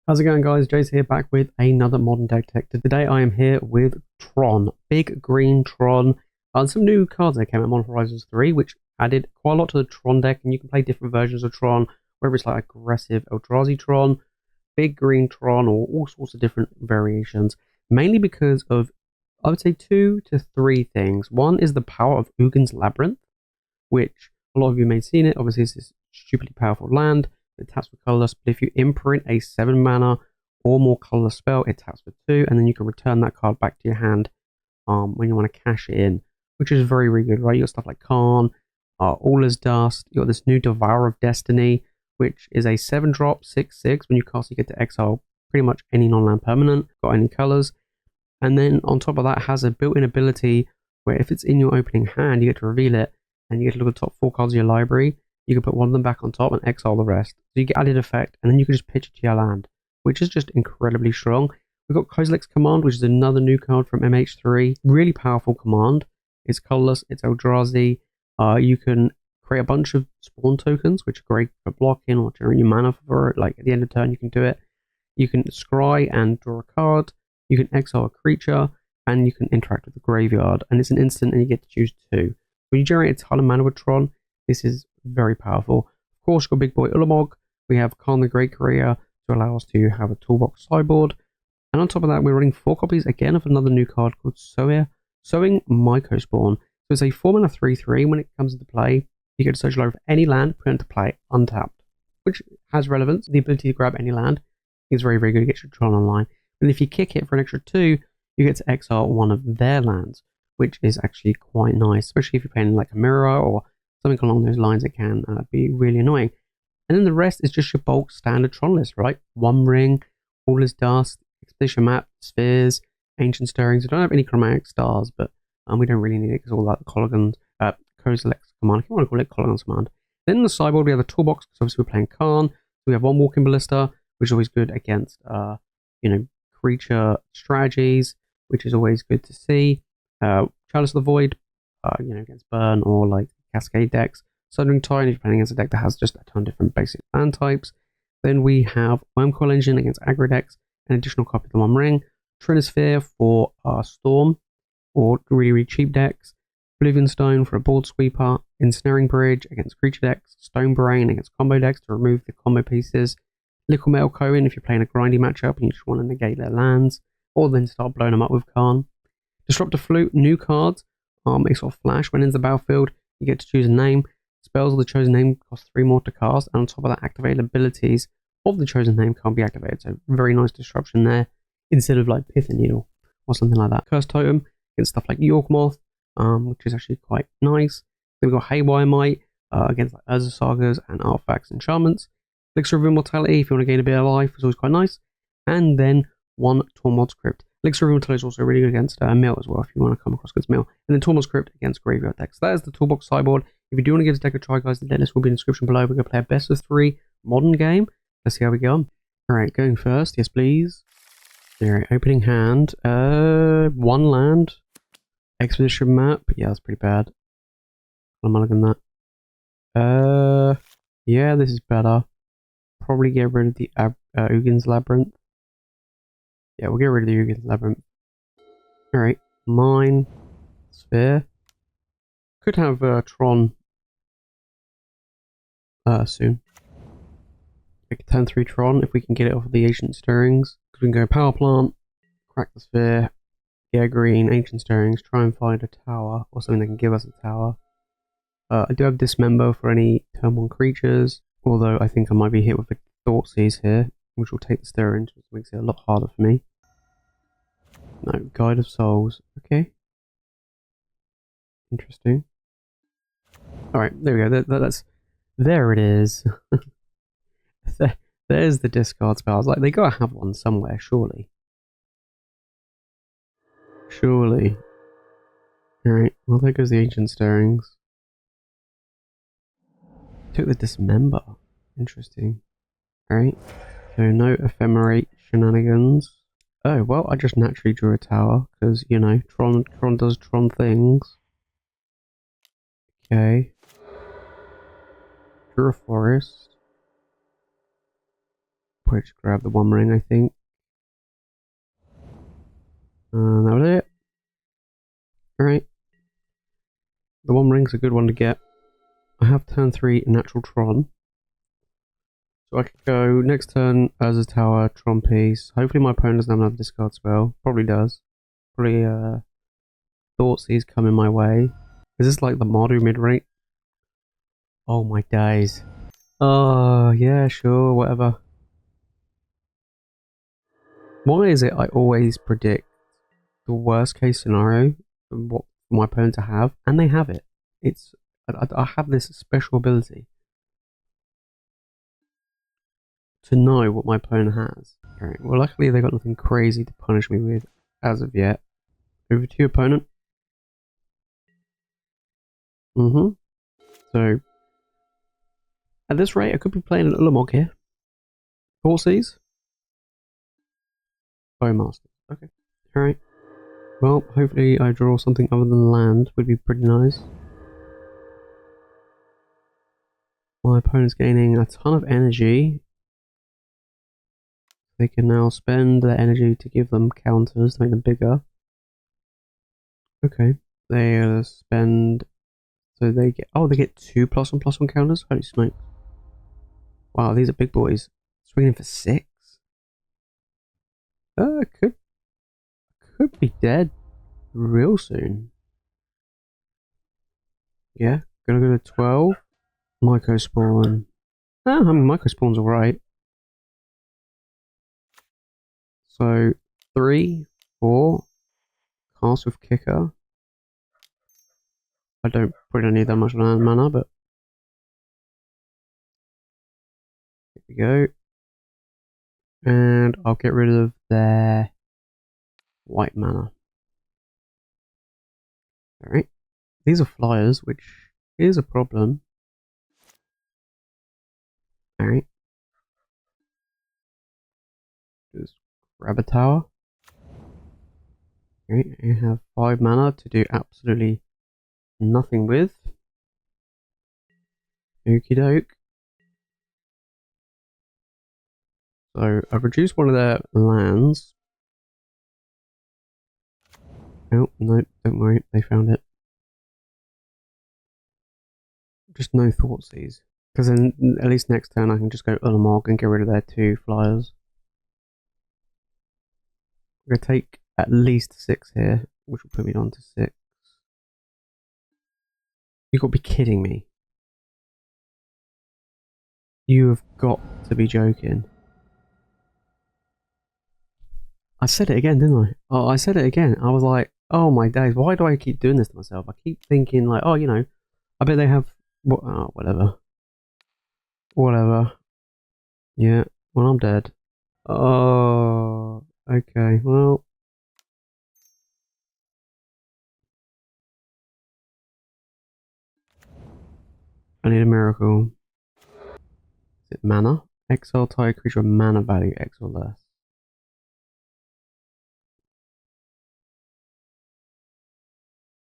How's it going, guys? Jace here, back with another modern deck detector. Today I am here with Tron, big green Tron. Some new cards that came out on Horizons 3, which added quite a lot to the Tron deck, and you can play different versions of Tron, whether it's like aggressive Eldrazi Tron, big green Tron, or all sorts of different variations, mainly because of, I would say, 2 to 3 things. One is the power of Ugin's Labyrinth, which a lot of you may have seen it. Obviously, it's this stupidly powerful land. It taps for colorless, but if you imprint a 7 mana or more colorless spell, it taps for 2, and then you can return that card back to your hand when you want to cash it in, which is very, very good, right? You got stuff like Karn, All is Dust. You got this new Devourer of Destiny, which is a 7-drop, 6/6. When you cast, you get to exile pretty much any non-land permanent, got any colors. And then on top of that, it has a built-in ability where if it's in your opening hand, you get to reveal it, and you get to look at the top 4 cards of your library. You can put one of them back on top and exile the rest. So you get added effect, and then you can just pitch it to your land, which is just incredibly strong. We've got Kozilek's Command, which is another new card from MH3. Really powerful command. It's colorless, it's Eldrazi. You can create a bunch of spawn tokens, which are great for blocking or generating mana for it. Like at the end of turn, you can do it. You can scry and draw a card. You can exile a creature, and you can interact with the graveyard. And it's an instant, and you get to choose 2. When you generate a ton of mana with Tron, this is very powerful. Of course, we've got big boy Ulamog. We have Karn the Great Career to allow us to have a toolbox sideboard. And on top of that, we're running 4 copies again of another new card called Sowing Mycospawn. So it's a 4 mana 3/3. When it comes into play, you get to search over any land, put it into play untapped, which has relevance. The ability to grab any land is very, very good to get your Tron online. And if you kick it for an extra 2, you get to exile one of their lands, which is actually quite nice, especially if you're playing like a mirror or something along those lines. It can be really annoying. And then the rest is just your bulk standard Tron list, right? One Ring, All is Dust, Expedition Map, Spheres, Ancient Stirrings. We don't have any Chromatic Stars, but we don't really need it because all that Kozilek's Command. I want to call it Kozilek's Command. Then in the sideboard, we have a toolbox because obviously we're playing Karn. We have one Walking Ballista, which is always good against, creature strategies, which is always good to see. Chalice of the Void, against Burn or like Cascade decks. Sundering Titan if you're playing against a deck that has just a ton of different basic land types. Then we have Wurmcoil Engine against aggro decks, an additional copy of the One Ring. Trinisphere for Storm or really, really cheap decks. Oblivion Stone for a board sweeper. Ensnaring Bridge against creature decks. Stone Brain against combo decks to remove the combo pieces. Liquimetal Coating if you're playing a grindy matchup and you just want to negate their lands, or then start blowing them up with Karn. Disruptor Flute, new cards. It sort of flash when in the battlefield. You get to choose a name. Spells of the chosen name cost 3 more to cast, and on top of that, activated abilities of the chosen name can't be activated. So very nice disruption there, instead of like Pith and Needle or something like that. Cursed Totem against stuff like York Moth, which is actually quite nice. Then we've got Haywire Mite against like Urza Sagas and Artifacts Enchantments. Elixir of Immortality if you want to gain a bit of life is always quite nice. And then one Tormod's Crypt. Elixir of Immortality is also really good against Mill as well if you want to come across against Mill. And then Tormod's Crypt against Graveyard decks. That is the toolbox sideboard. If you do want to give this deck a try, guys, the deck list will be in the description below. We're going to play a best of 3 modern game. Let's see how we go on. Alright, going first. Yes, please. Alright, opening hand. 1 land. Expedition Map. Yeah, that's pretty bad. I'm mulligan that. Yeah, this is better. Probably get rid of the Ugin's Labyrinth. Yeah, we'll get rid of the Ugin's Labyrinth. Alright, mine. Sphere. Could have Tron soon. Like turn 3 Tron if we can get it off of the Ancient Stirrings. Because we can go Power Plant, crack the Sphere, yeah, green, Ancient Stirrings, try and find a tower or something that can give us a tower. I do have Dismember for any turn 1 creatures, although I think I might be hit with a Thoughtseize here, which will take the Stirrings, which makes it a lot harder for me. No, Guide of Souls. Okay. Interesting. Alright, there we go. There it is. There's the discard spells. Like, they gotta have one somewhere, surely. Surely. Alright, well, there goes the Ancient Stirrings. Took the Dismember. Interesting. Alright, so no Ephemerate shenanigans. Oh, well, I just naturally drew a tower, because, Tron does Tron things. Okay. Drew a forest. probably just grab the One Ring, I think. And that was it. Alright. The One Ring's a good one to get. I have turn 3 Natural Tron. So I could go next turn Urza Tower, Tron piece. Hopefully my opponent doesn't have another discard spell. Probably does. Probably Thoughtseize coming my way. Is this like the Mardu mid-range? Oh my days. Oh, yeah, sure, whatever. Why is it I always predict the worst case scenario for what my opponent to have, and they have it? I have this special ability to know what my opponent has. Alright, well luckily they got nothing crazy to punish me with as of yet. Over to your opponent. So, at this rate I could be playing an Ulamog here. Thoughtseize. Bowmaster. Okay. Alright. Well, hopefully I draw something other than land, would be pretty nice. My opponent's gaining a ton of energy. They can now spend their energy to give them counters to make them bigger. Okay. They spend... So they get... Oh, they get 2 +1/+1 counters? Holy smoke. Wow, these are big boys. Swinging for 6? Could be dead real soon. Yeah, gonna go to 12. Mycospawn. I mean, Mycospawn's alright. So, 3, 4. Cast with Kicker. I don't probably don't need that much mana, but here we go. And I'll get rid of their white mana. Alright. These are flyers, which is a problem. Alright. Just grab a tower. Alright, I have 5 mana to do absolutely nothing with. Okie doke. So I've reduced one of their lands. Oh, no, don't worry, they found it. Just no Thoughtseize. Because then at least next turn I can just go Ulamog and get rid of their 2 flyers. I'm going to take at least 6 here, which will put me on to 6. You've got to be kidding me. You have got to be joking. I said it again, didn't I? Oh, I said it again. I was like, oh my days, why do I keep doing this to myself? I keep thinking like, oh, you know, I bet they have... Oh, whatever. Whatever. Yeah, well, I'm dead. Oh, okay, well... I need a miracle. Is it mana? Exile target creature mana value X or less.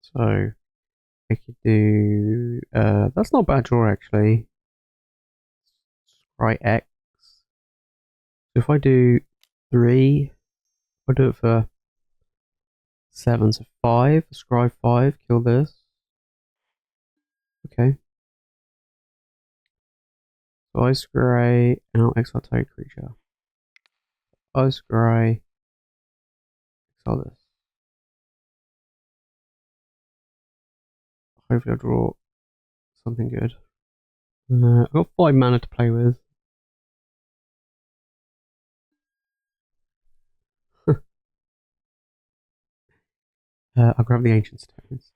So, I could do... that's not a bad draw, actually. Right, X. So if I do 3, I'll do it for 7, so 5, scry 5, kill this. Okay. So I scry, and I'll exile target creature. I scry, exile this. Hopefully I'll draw something good. I've got 5 mana to play with. I'll grab the Ancient Stones.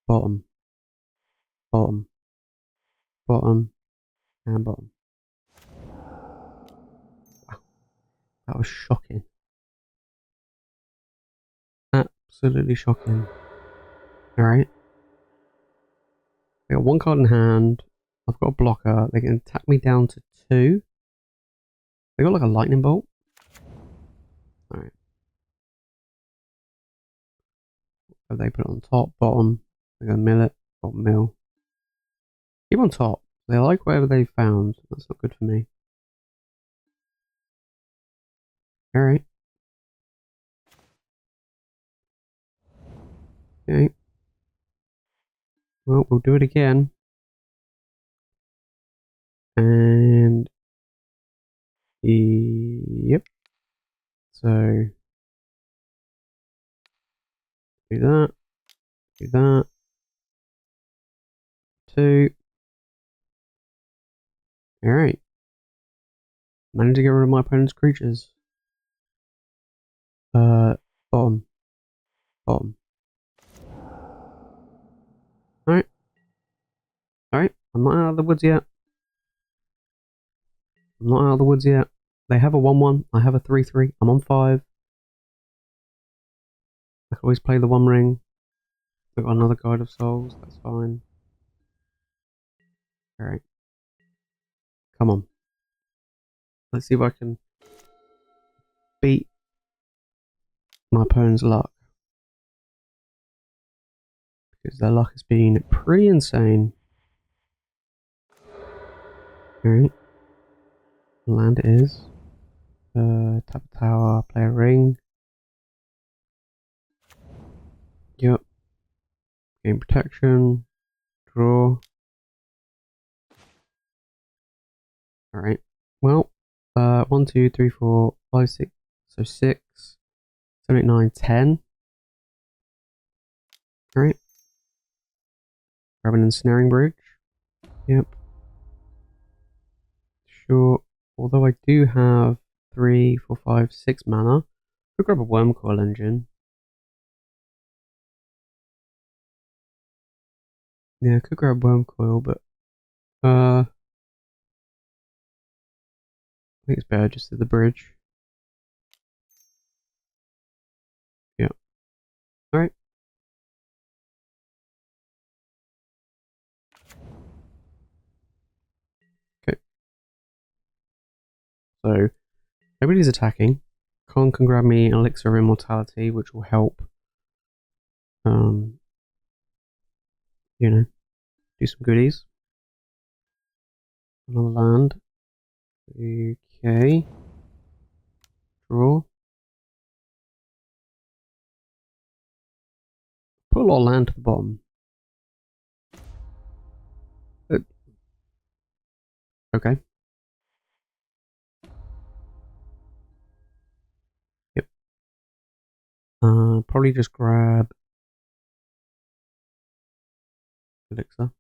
Bottom, bottom, bottom, and bottom. Wow, that was shocking. Absolutely shocking. Alright. I got 1 card in hand. I've got a blocker. They can attack me down to 2. They got like a lightning bolt. Alright. So they put it on top, bottom. They're gonna mill it. Or mill. Keep on top. They like whatever they found. That's not good for me. Alright. Okay. Well, we'll do it again. And... Yep. So... Do that. Do that. 2. Alright. Managed to get rid of my opponent's creatures. Bottom. Bottom. Alright. Alright. I'm not out of the woods yet. I'm not out of the woods yet. They have a 1-1. I have a 3-3. I'm on 5. I can always play the 1 ring. I've got another Guide of Souls. That's fine. Alright. Come on. Let's see if I can beat my opponent's luck. Because their luck has been pretty insane. Alright. Land it is. Tap a tower, play a ring. Yep. Gain protection. Draw. Alright. Well, 1, 2, 3, 4, 5, 6. So 6, 7, 8, 9, 10. Alright. Grab an Ensnaring Bridge. Yep. Sure. Although I do have 3, 4, 5, 6 mana. Could grab a Wurmcoil Engine. Yeah, I could grab Wurmcoil, but I think it's better just at the bridge. Yeah. Alright. Okay. So everybody's attacking. Karn can grab me an Elixir of Immortality, which will help you know, do some goodies. Another land. Okay. Draw. Put a lot of land to the bottom. Okay. Yep. Probably just grab Elixir.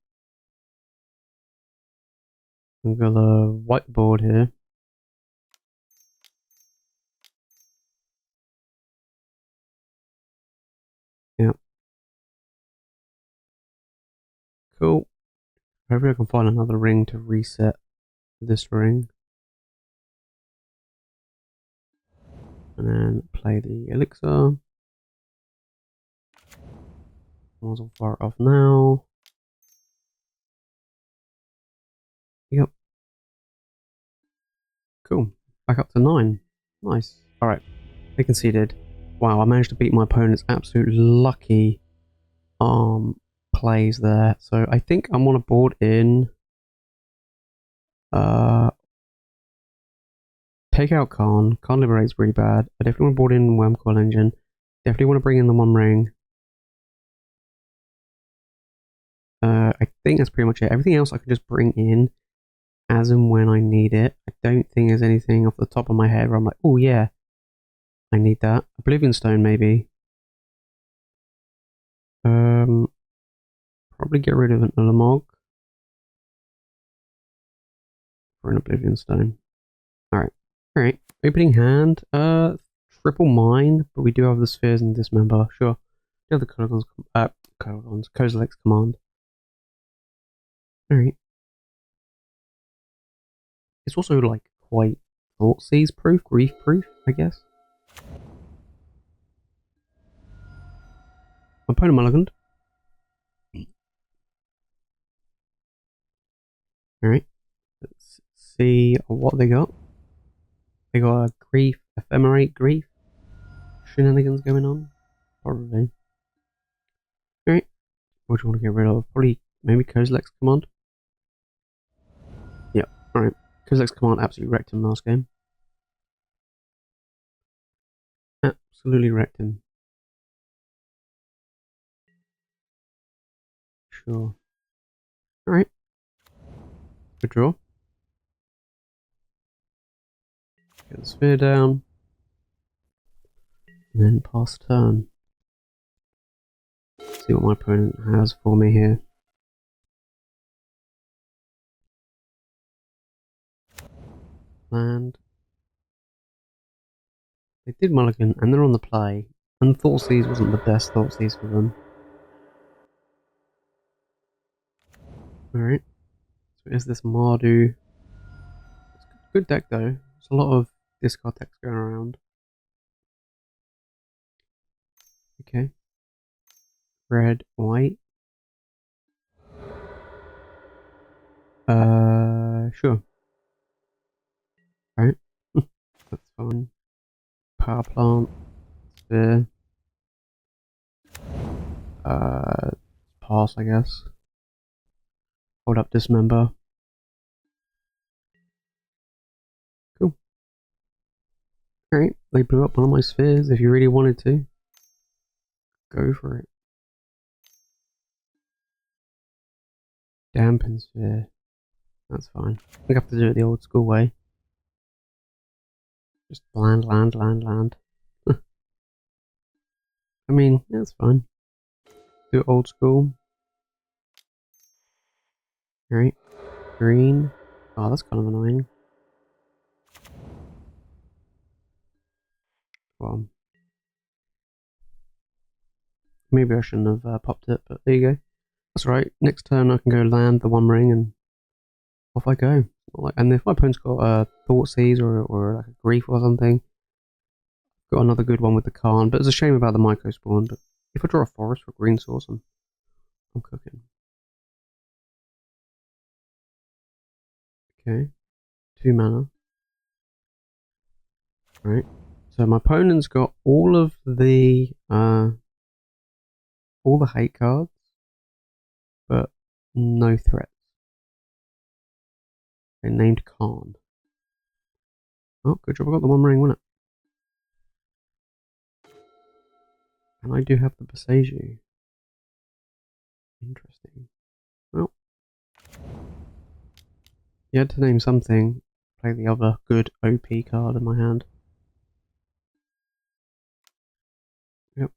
We've got a whiteboard here. Yep. Cool. Hopefully I can find another ring to reset this ring. And then play the Elixir. Might as well fire it off now. Yep. Cool. Back up to 9. Nice. Alright. They conceded. Wow, I managed to beat my opponent's absolute lucky plays there. So I think I'm on a board in take out Karn. Karn Liberate's really bad. I definitely want to board in Wurmcoil Engine. Definitely want to bring in the 1 ring. I think that's pretty much it. Everything else I can just bring in as and when I need it. I don't think there's anything off the top of my head where I'm like, oh yeah, I need that. Oblivion Stone maybe. Probably get rid of an Ulamog for an Oblivion Stone. Alright. Alright. Opening hand. Triple mine, but we do have the spheres and Dismember. Sure. Do have the Kozilek's command. Alright. It's also like quite Thoughtseize proof, grief proof, I guess. My opponent mulliganed. Alright. Let's see what they got. They got a grief, ephemerate grief. Shenanigans going on. Probably. Alright. What do you want to get rid of? Probably maybe Kozilek's command. Alright, Kozilek's command absolutely wrecked him last game. Absolutely wrecked him. Sure. Alright. Good draw. Get the sphere down. And then pass turn. See what my opponent has for me here. Land. They did mulligan and they're on the play. And Thoughtseize wasn't the best Thoughtseize for them. Alright. So is this Mardu? It's a good deck though. There's a lot of discard decks going around. Okay. Red, white. Sure. Right. That's fine. Power plant. Sphere. Pass, I guess. Hold up Dismember. Cool. Alright, they blew up one of my spheres. If you really wanted to, go for it. Dampen sphere. That's fine. We have to do it the old school way. Just land. I mean, yeah, it's fine. Do it old school. Alright. Green. Oh, that's kind of annoying. Well, maybe I shouldn't have popped it, but there you go. That's right. Next turn I can go land the One Ring and off I go. And if my opponent's got a Thoughtseize or like a Grief or something, got another good one with the Karn. But it's a shame about the Mycospawn. But if I draw a forest for green source, I'm cooking. Okay, 2 mana. Right. So my opponent's got all the hate cards, but no threats. They named Karn. Oh, good job! I got the One Ring, wasn't it? And I do have the Boseiju. Interesting. Well, you had to name something. Play the other good OP card in my hand. Yep.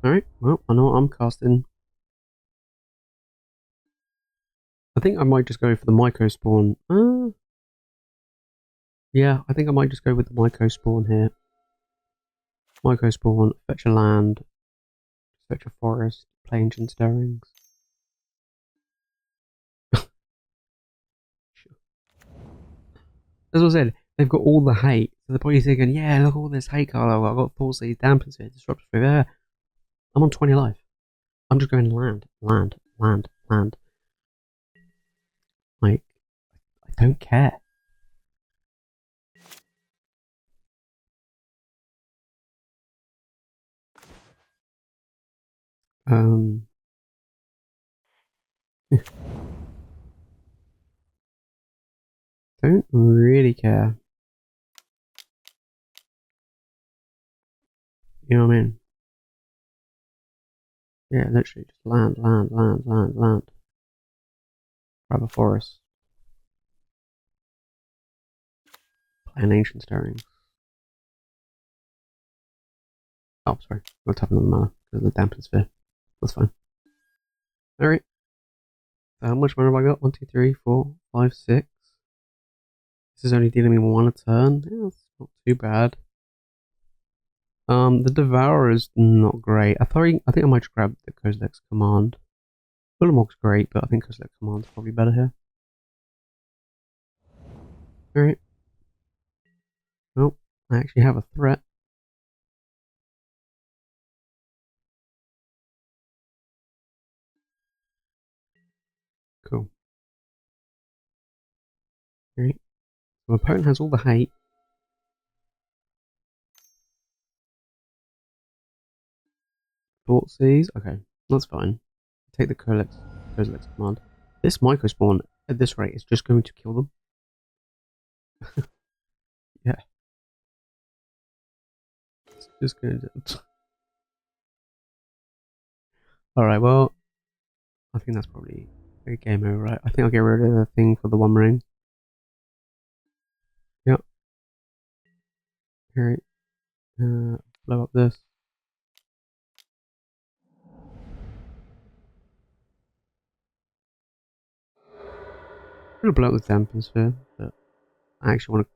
Alright, well, I know what I'm casting. I think I might just go for the Mycospawn. Yeah, I think I might just go with the Mycospawn here. Mycospawn, fetch a land, fetch a forest, play Ancient Stirrings. As I said, they've got all the hate. So they're probably thinking, yeah, look at all this hate card. I've got Thoughtseize, Dampen Sphere, Disruptor Flute. Yeah. I'm on 20 life. I'm just going land. Like, I don't care. Don't really care. You know what I mean? Yeah, literally just land. Grab a forest. Play an Ancient Stirring. Oh, sorry. I'll tap another mana because of the Dampen Sphere. That's fine. Alright. So how much mana have I got? 1, 2, 3, 4, 5, 6. This is only dealing me 1 a turn. Yeah, that's not too bad. The Devourer is not great. I think I might just grab the Kozilek's command. Ulamog's great, but I think Kozilek's command's probably better here. Alright. Well, I actually have a threat. Cool. Alright. My opponent has all the hate. Thoughtseize. Okay, that's fine. Take the Kozilek's command. This Mycospawn at this rate, it's just going to kill them. Yeah. It's just going to... Alright, well, I think that's probably a game over, right? I think I'll get rid of the thing for the One Ring. Yep. Alright. Blow up this. I'm gonna blow up the Damping Sphere, but I actually want to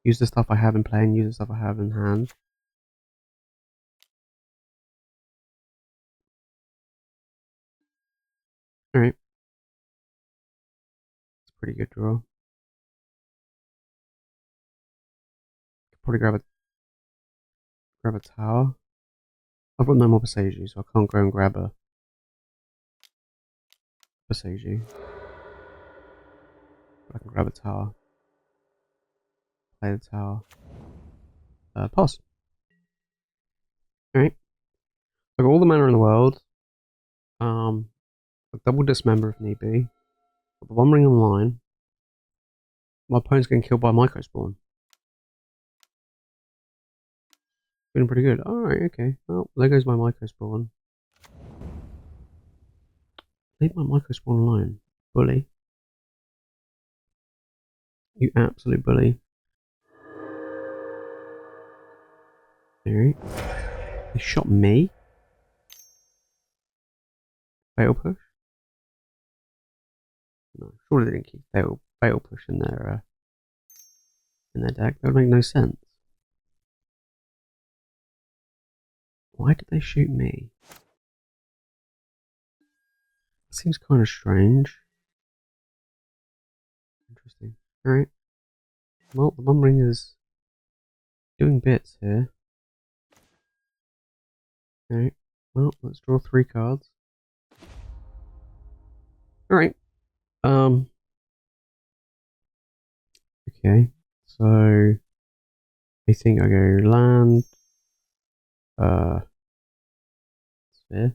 use the stuff I have in play and use the stuff I have in hand. Alright. It's a pretty good draw. Could probably grab a tower. I've got no more Boseiju, so I can't go and grab a Boseiju. I can grab a tower. Play the tower. Pass. Alright. I've got all the mana in the world. A double Dismember if need be. Got the One Ring online. My opponent's getting killed by Mycospawn. Feeling pretty good. Alright, okay. Well, there goes my Mycospawn. Leave my Mycospawn alone. Bully. You absolute bully. Alright. They shot me? Fatal Push? No, surely they didn't keep fatal Push in their deck. That would make no sense. Why did they shoot me? That seems kind of strange. Interesting. Alright. Well, the One Ring is doing bits here. Alright. Well, let's draw 3 cards. Alright. Okay. So I think I go land. Sphere.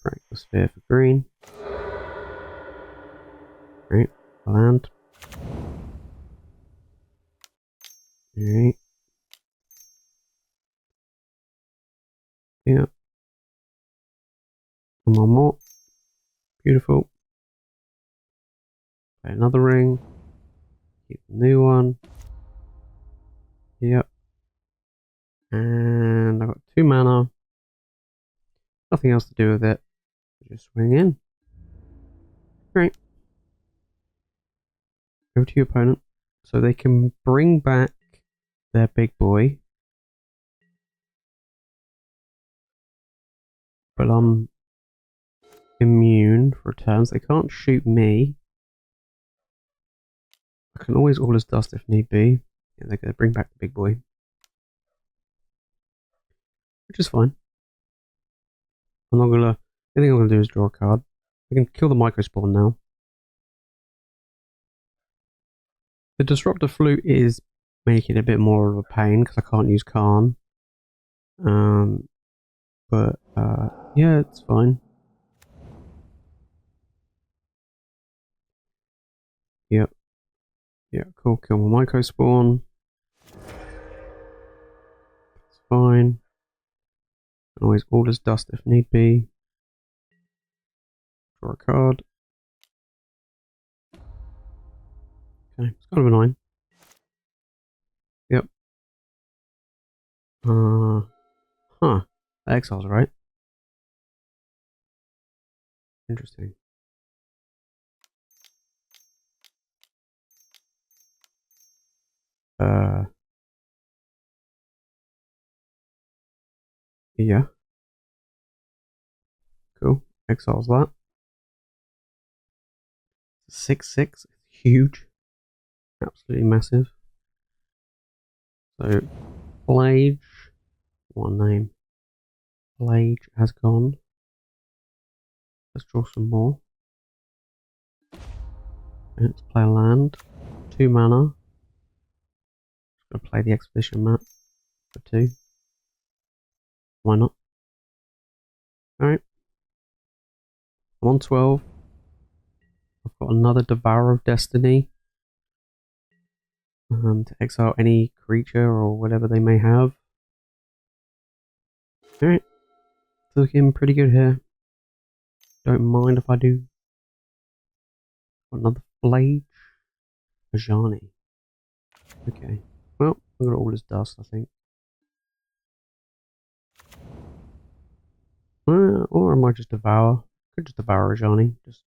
Correct the sphere for green. Right, land. Alright. Yeah. And one more. Beautiful. Play another ring. Keep the new one. Yep. And I've got 2 mana. Nothing else to do with it. Just swing in. Great. Over to your opponent. So they can bring back their big boy. But I'm immune for turns. They can't shoot me. I can always All is Dust if need be. Yeah, they're going to bring back the big boy. Which is fine. I'm not gonna. The thing I'm gonna do is draw a card. I can kill the Mycospawn now. The Disruptor Flute is making it a bit more of a pain because I can't use Karn. But yeah, it's fine. Yep. Yeah, cool. Kill my Mycospawn. It's fine. Can always All is Dust if need be. Draw a card. Okay, it's kind of annoying. Yep. Huh. Exile's right. Interesting. Yeah. Cool. Exile's that. 6/6. Huge. Absolutely massive. So, Blage. One name. Blage has gone. Let's draw some more. Let's play a land. 2 mana. Just gonna play the Expedition map for 2. Why not? Alright. I'm on 12. I've got another Devourer of Destiny. To exile any creature or whatever they may have. Alright. Looking pretty good here. Don't mind if I do. Another Flage. Ajani. Okay. Well, I'm gonna all his dust, I think. Or I might just devour. Could just devour Ajani. Just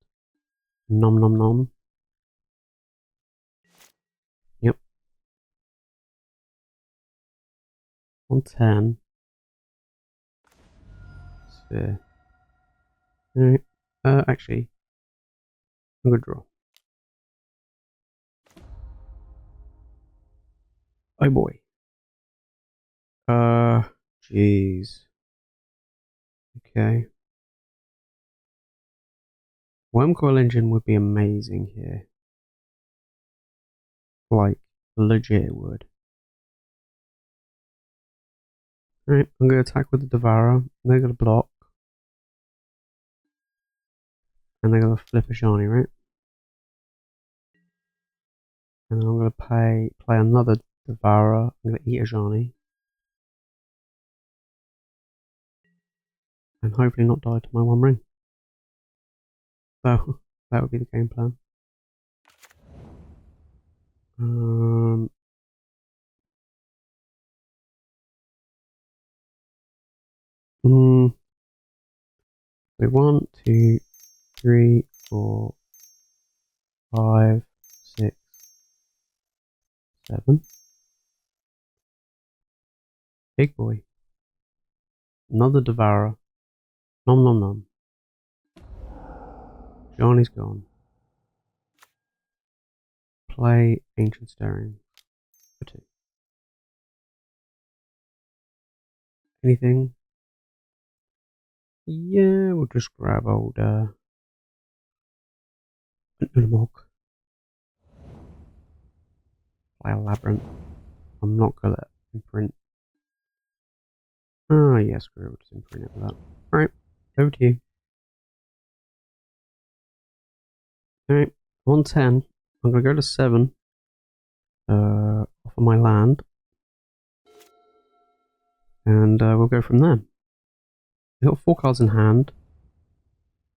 nom nom nom. Yep. On 10. Sphere. Alright. Actually, I'm gonna draw. Oh boy. Jeez. Okay. Wurmcoil Engine would be amazing here. Like, legit it would. Alright, I'm going to attack with the Devourer. They're going to block. And they're going to flip a shiny, right? And then I'm going to play another Devourer. I'm going to eat a shiny. And hopefully not die to my one ring. So, that would be the game plan. So 1, 2, 3, 4, 5, 6, 7. Big boy. Another Devourer. Nom nom nom. Johnny's gone. Play Ancient Stirring for 2. Anything? Yeah, we'll just grab old an Ulamog. Play a Labyrinth. I'm not gonna imprint. Oh yeah, screw it, we'll just imprint it with that. Alright, over to you. Alright, on 10. I'm gonna go to 7. Off of my land. And we'll go from there. They've got 4 cards in hand.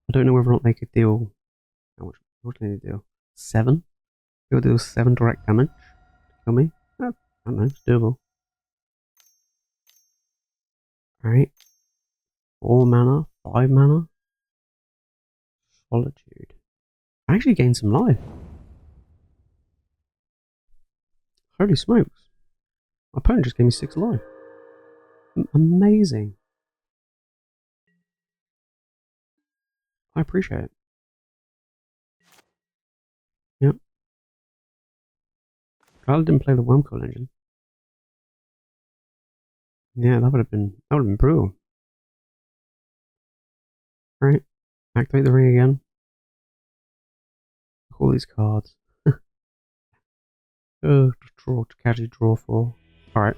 I don't know whether or not they could deal. How much do they deal? 7? They'll deal 7 direct damage to kill me. I don't know, it's doable. Alright. 4 mana, 5 mana. Solitude. I actually gained some life. Holy smokes. My opponent just gave me 6 life. Amazing. I appreciate it. Yep. Glad I didn't play the Wurmcoil Engine. Yeah, that would have been brutal. Right. Activate the ring again. All these cards. Oh, to casually draw 4. Alright.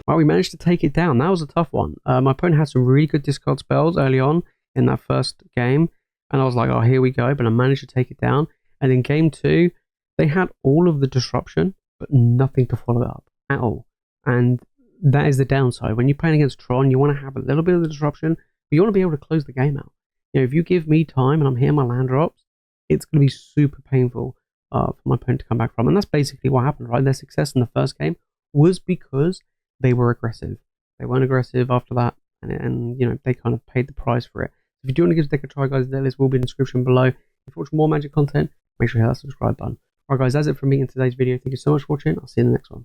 Well, we managed to take it down. That was a tough one. My opponent had some really good discard spells early on in that first game. And I was like, oh, here we go. But I managed to take it down. And in game 2, they had all of the disruption, but nothing to follow it up at all. And that is the downside. When you're playing against Tron, you want to have a little bit of the disruption, but you want to be able to close the game out. You know, if you give me time and I'm hitting my land drops, it's going to be super painful for my opponent to come back from. And that's basically what happened, right? Their success in the first game was because they were aggressive. They weren't aggressive after that, and you know, they kind of paid the price for it. If you do want to give the deck a try, guys, the list will be in the description below. If you want more Magic content, make sure you hit that subscribe button. Alright guys, that's it from me in today's video. Thank you so much for watching. I'll see you in the next one.